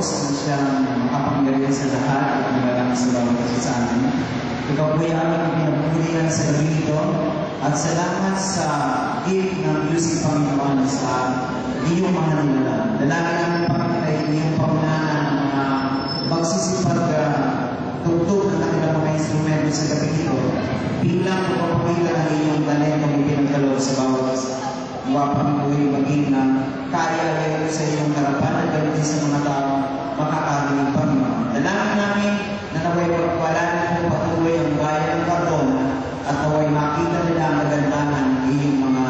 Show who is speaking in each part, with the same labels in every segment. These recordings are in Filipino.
Speaker 1: Diyos na siyang makapangyarihan sa lahat at nalang sa bawat isa sa amin. Ikaw po yung aming pinapulihan sa gabi ito at salamat sa gift ng music Panginoon sa iyong mga nilalang. Dalangin namin Panginoon ay iyong pangunahan ng mga magsisipag tugtog ng kanilang mga instrumento sa gabi ito. Bilang pagpapawilan ang iyong talentong ipinagkaloob sa bawat wapang buhay maging na kaya ngayon sa iyong harapan at ganoon din sa mga tao makakarinig Panginoon. Dalangin namin na naway pagpalanan mo patuloy ang bayan ng Cardona at naway makita nila ang kagandahan ng iyong mga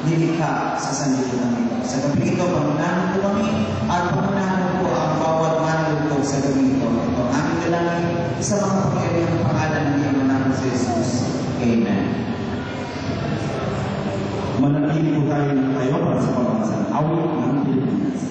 Speaker 1: nilikha sa sanlibutan ito. Sa gabi ito, pangunahan po kami at pangunahan po ang bawat manalugtog sa gabi ito. Ito ang aming dalangin sa mga pangyayang pangalan ng iyong anak si Jesus. Amen.
Speaker 2: Manatili po tayo para sa pamamasan awit ng Pilipinas.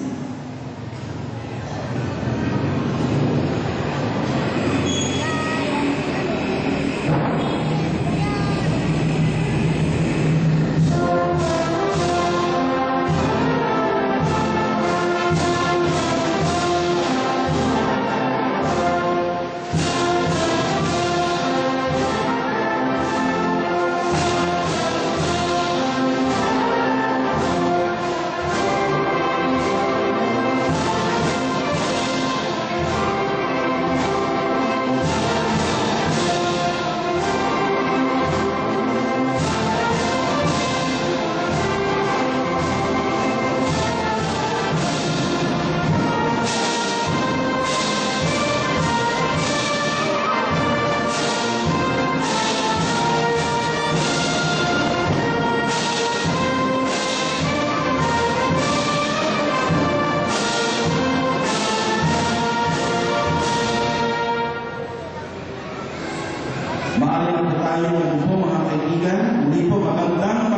Speaker 2: Maaari po tayo po mga kaibigan. Muli po magandang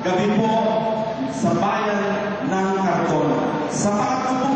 Speaker 2: gabi po sa bayan ng Cardona. Sa pangatlo